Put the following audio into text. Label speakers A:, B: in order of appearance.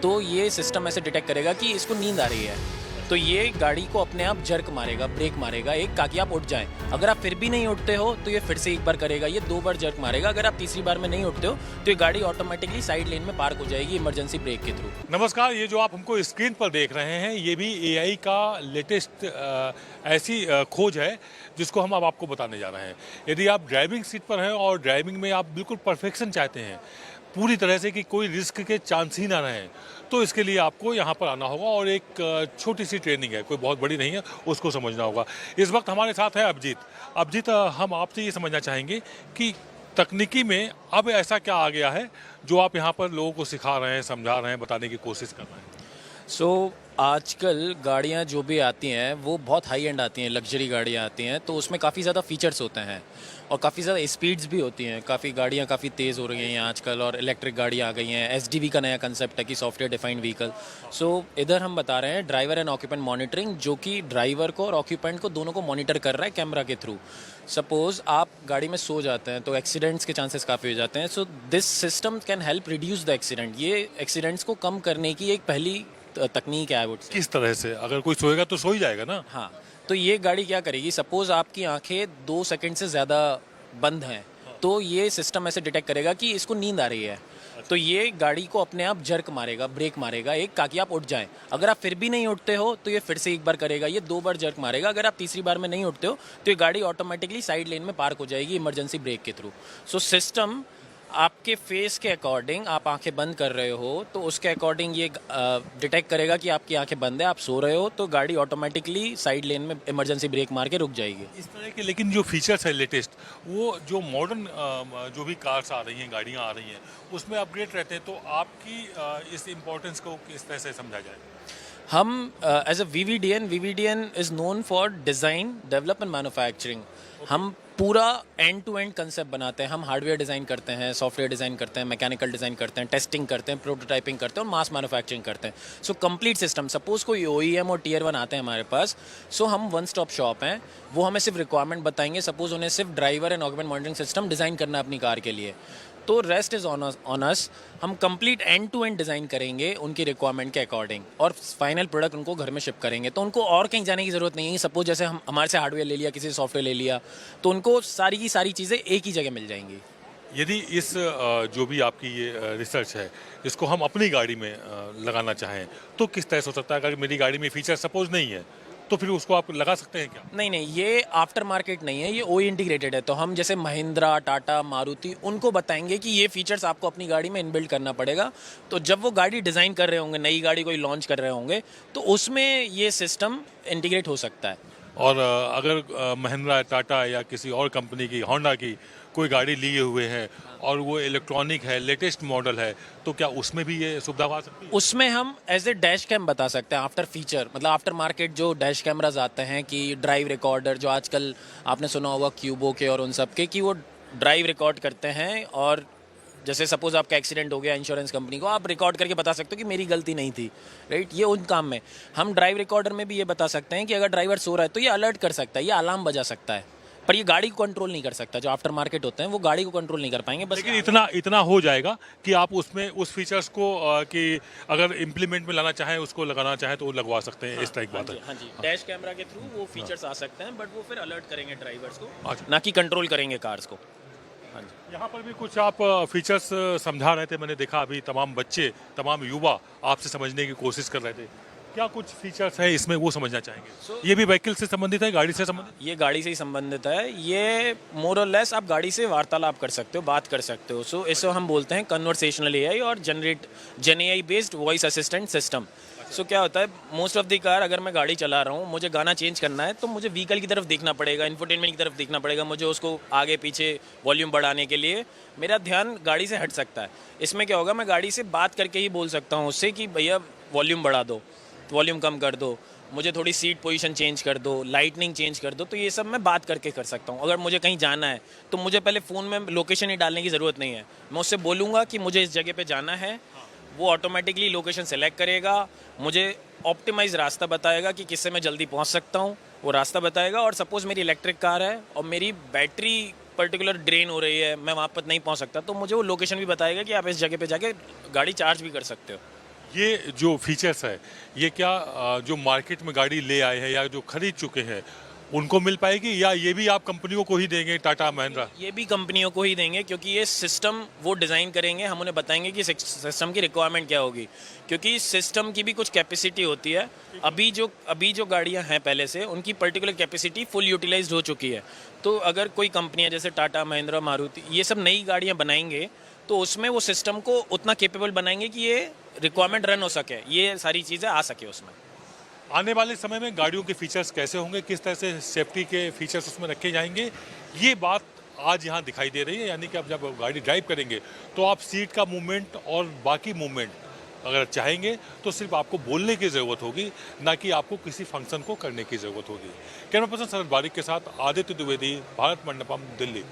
A: तो ये सिस्टम ऐसे डिटेक्ट करेगा कि इसको नींद आ रही है, तो ये गाड़ी को अपने आप जर्क मारेगा, ब्रेक मारेगा एक, ताकि आप उठ जाएं। अगर आप फिर भी नहीं उठते हो तो ये फिर से एक बार करेगा, ये 2 बार जर्क मारेगा। अगर आप तीसरी बार में नहीं उठते हो तो ये गाड़ी ऑटोमेटिकली साइड लेन में पार्क हो जाएगी इमरजेंसी ब्रेक के थ्रू।
B: नमस्कार, ये जो आप हमको स्क्रीन पर देख रहे हैं ये भी एआई का लेटेस्ट ऐसी खोज है जिसको हम अब आपको बताने जा रहे हैं। यदि आप ड्राइविंग सीट पर हैं और ड्राइविंग में आप बिल्कुल परफेक्शन चाहते हैं, पूरी तरह से कि कोई रिस्क के चांस ही ना रहें, तो इसके लिए आपको यहाँ पर आना होगा और एक छोटी सी ट्रेनिंग है, कोई बहुत बड़ी नहीं है, उसको समझना होगा। इस वक्त हमारे साथ है अभिजीत, हम आपसे ये समझना चाहेंगे कि तकनीकी में अब ऐसा क्या आ गया है जो आप यहाँ पर लोगों को सिखा रहे हैं, समझा रहे हैं, बताने की कोशिश कर रहे हैं।
A: आजकल गाड़ियाँ जो भी आती हैं वो बहुत हाई एंड आती हैं, लग्जरी गाड़ियाँ आती हैं, तो उसमें काफ़ी ज़्यादा फीचर्स होते हैं और काफ़ी ज़्यादा स्पीड्स भी होती हैं। काफ़ी गाड़ियाँ काफ़ी तेज़ हो रही हैं आजकल और इलेक्ट्रिक गाड़ियाँ आ गई हैं। एसडीवी का नया कंसेप्ट है कि सॉफ्टवेयर डिफाइंड व्हीकल। इधर हम बता रहे हैं ड्राइवर एंड ऑक्यूपेंट मॉनिटरिंग, जो कि ड्राइवर को और ऑक्यूपेंट को दोनों को मॉनिटर कर रहा है कैमरा के थ्रू। सपोज आप गाड़ी में सो जाते हैं तो एक्सीडेंट्स के चांसेस काफ़ी हो जाते हैं। So this system can help reduce the accident. ये एक्सीडेंट्स को कम करने की एक पहली तकनीक है। वो
B: किस तरह से? अगर कोई सोएगा तो सो ही जाएगा ना।
A: हाँ, तो ये गाड़ी क्या करेगी, सपोज आपकी आंखें 2 सेकंड से ज़्यादा बंद हैं, तो ये सिस्टम ऐसे डिटेक्ट करेगा कि इसको नींद आ रही है, तो ये गाड़ी को अपने आप जर्क मारेगा, ब्रेक मारेगा एक, ताकि आप उठ जाएं। अगर आप फिर भी नहीं उठते हो तो ये फिर से एक बार करेगा, ये 2 बार जर्क मारेगा। अगर आप तीसरी बार में नहीं उठते हो तो ये गाड़ी ऑटोमेटिकली साइड लेन में पार्क हो जाएगी इमरजेंसी ब्रेक के थ्रू। सिस्टम आपके फेस के अकॉर्डिंग, आप आंखें बंद कर रहे हो तो उसके अकॉर्डिंग ये डिटेक्ट करेगा कि आपकी आंखें बंद है, आप सो रहे हो, तो गाड़ी ऑटोमेटिकली साइड लेन में इमरजेंसी ब्रेक मार के रुक जाएगी।
B: इस तरह के लेकिन जो फीचर्स है लेटेस्ट, वो जो मॉडर्न जो भी कार्स आ रही हैं, गाड़ियाँ आ रही हैं, उसमें अपग्रेड रहते हैं, तो आपकी इस इम्पोर्टेंस को किस तरह से समझा जाए?
A: हम as a VVDN is known for design, develop and manufacturing. हम पूरा एंड टू एंड कंसेप्ट बनाते हैं। हम हार्डवेयर डिज़ाइन करते हैं, सॉफ्टवेयर डिज़ाइन करते हैं, मैकेनिकल डिज़ाइन करते हैं, टेस्टिंग करते हैं, प्रोटोटाइपिंग करते हैं और मास मैन्युफैक्चरिंग करते हैं। Complete system. सपोज कोई ओईएम और टियर 1 आते हैं हमारे पास, हम वन स्टॉप शॉप हैं। वो हमें सिर्फ रिक्वायरमेंट बताएंगे। सपोज उन्हें सिर्फ driver and occupant monitoring system design करना है अपनी कार के लिए, तो रेस्ट इज़ ऑन अस। हम complete end to end design करेंगे उनकी रिक्वायरमेंट के अकॉर्डिंग और फाइनल प्रोडक्ट उनको घर में शिप करेंगे। तो उनको और कहीं जाने की ज़रूरत नहीं है। सपोज जैसे हम हमारे से हार्डवेयर ले लिया, किसी से सॉफ्टवेयर ले लिया, तो उनको सारी की सारी चीज़ें एक ही जगह मिल जाएंगी।
B: यदि इस जो भी आपकी ये रिसर्च है, इसको हम अपनी गाड़ी में लगाना चाहें, तो किस तरह से हो सकता है? अगर मेरी गाड़ी में फीचर सपोज नहीं है, तो फिर उसको आप लगा सकते हैं क्या?
A: नहीं, ये आफ्टर मार्केट नहीं है, ये ओई इंटीग्रेटेड है। तो हम जैसे महिंद्रा, टाटा, मारुति, उनको बताएंगे कि ये फीचर्स आपको अपनी गाड़ी में इनबिल्ट करना पड़ेगा। तो जब वो गाड़ी डिज़ाइन कर रहे होंगे, नई गाड़ी कोई लॉन्च कर रहे होंगे, तो उसमें ये सिस्टम इंटीग्रेट हो सकता है।
B: और अगर महिंद्रा, टाटा या किसी और कंपनी की, होंडा की कोई गाड़ी लिए हुए हैं और वो इलेक्ट्रॉनिक है, लेटेस्ट मॉडल है, तो क्या उसमें भी ये सुविधा आ सकती है?
A: उसमें हम एज ए डैश कैम बता सकते हैं, आफ्टर फीचर, मतलब आफ्टर मार्केट जो डैश कैमराज आते हैं, कि ड्राइव रिकॉर्डर, जो आजकल आपने सुना होगा क्यूबो के और उन सब के, कि वो ड्राइव रिकॉर्ड करते हैं। और जैसे सपोज आपका एक्सीडेंट हो गया, इंश्योरेंस कंपनी को आप रिकॉर्ड करके बता सकते हो कि मेरी गलती नहीं थी, राइट। ये उन काम में हम ड्राइव रिकॉर्डर में भी ये बता सकते हैं कि अगर ड्राइवर सो रहा है तो ये अलर्ट कर सकता है, ये अलार्म बजा सकता है, पर ये गाड़ी को कंट्रोल नहीं कर सकता। जो आफ्टर मार्केट होते हैं वो गाड़ी को कंट्रोल नहीं कर पाएंगे। बस
B: लेकिन इतना हो जाएगा कि आप उसमें उस फीचर्स को कि अगर इम्प्लीमेंट में लाना चाहें, उसको लगाना चाहें, तो वो लगवा सकते हैं। इस तरह की बात है।
A: हाँ जी, डैश कैमरा के थ्रू वो फीचर्स आ सकते हैं, बट वो फिर अलर्ट करेंगे ड्राइवर्स को,
B: अच्छा।
A: ना कि कंट्रोल करेंगे कार्स को। हाँ जी,
B: यहाँ पर भी कुछ आप फीचर्स समझा रहे थे, मैंने देखा अभी तमाम बच्चे, तमाम युवा आपसे समझने की कोशिश कर रहे थे। क्या कुछ फीचर्स है इसमें, वो समझना चाहेंगे? ये भी व्हीकल से संबंधित है, गाड़ी से संबंधित?
A: ये गाड़ी से ही संबंधित है। ये मोर और लेस आप गाड़ी से वार्तालाप कर सकते हो, बात कर सकते हो। इसको हम बोलते हैं कन्वर्सेशनल एआई और gen AI based voice assistant system. क्या होता है, मोस्ट ऑफ द कार, अगर मैं गाड़ी चला रहा हूँ, मुझे गाना चेंज करना है, तो मुझे व्हीकल की तरफ देखना पड़ेगा, इंफोटेनमेंट की तरफ देखना पड़ेगा, मुझे उसको आगे पीछे वॉल्यूम बढ़ाने के लिए मेरा ध्यान गाड़ी से हट सकता है। इसमें क्या होगा, मैं गाड़ी से बात करके ही बोल सकता हूँ उससे कि भैया वॉल्यूम बढ़ा दो, वॉल्यूम कम कर दो, मुझे थोड़ी सीट पोजीशन चेंज कर दो, लाइटनिंग चेंज कर दो। तो ये सब मैं बात करके कर सकता हूँ। अगर मुझे कहीं जाना है तो मुझे पहले फ़ोन में लोकेशन ही डालने की ज़रूरत नहीं है। मैं उससे बोलूँगा कि मुझे इस जगह पे जाना है, वो ऑटोमेटिकली लोकेशन सेलेक्ट करेगा, मुझे ऑप्टिमाइज रास्ता बताएगा कि किससे मैं जल्दी पहुँच सकता हूँ, वो रास्ता बताएगा। और सपोज़ मेरी इलेक्ट्रिक कार है और मेरी बैटरी पर्टिकुलर ड्रेन हो रही है, मैं वहाँ पर नहीं पहुँच सकता, तो मुझे वो लोकेशन भी बताएगा कि आप इस जगह पे जाके गाड़ी चार्ज भी कर सकते हो।
B: ये जो फीचर्स है, ये क्या जो मार्केट में गाड़ी ले आए हैं या जो खरीद चुके हैं उनको मिल पाएगी, या ये भी आप कंपनियों को ही देंगे, टाटा महिंद्रा?
A: ये भी कंपनियों को ही देंगे, क्योंकि ये सिस्टम वो डिज़ाइन करेंगे, हम उन्हें बताएंगे कि सिस्टम की रिक्वायरमेंट क्या होगी, क्योंकि सिस्टम की भी कुछ कैपेसिटी होती है। अभी जो गाड़ियां हैं पहले से, उनकी पर्टिकुलर कैपेसिटी फुल यूटिलाइज्ड हो चुकी है। तो अगर कोई कंपनियां जैसे टाटा महिंद्रा मारुति ये सब नई गाड़ियां बनाएंगे, तो उसमें वो सिस्टम को उतना केपेबल बनाएंगे कि ये रिक्वायरमेंट रन हो सके, ये सारी चीज़ें आ सके उसमें।
B: आने वाले समय में गाड़ियों के फीचर्स कैसे होंगे, किस तरह से सेफ्टी के फीचर्स उसमें रखे जाएंगे, ये बात आज यहाँ दिखाई दे रही है। यानी कि आप जब गाड़ी ड्राइव करेंगे तो आप सीट का मूवमेंट और बाकी मूवमेंट अगर चाहेंगे तो सिर्फ आपको बोलने की ज़रूरत होगी, ना कि आपको किसी फंक्शन को करने की ज़रूरत होगी। कैमरा पर्सन शरद बारिक के साथ आदित्य द्विवेदी, भारत मंडपम, दिल्ली।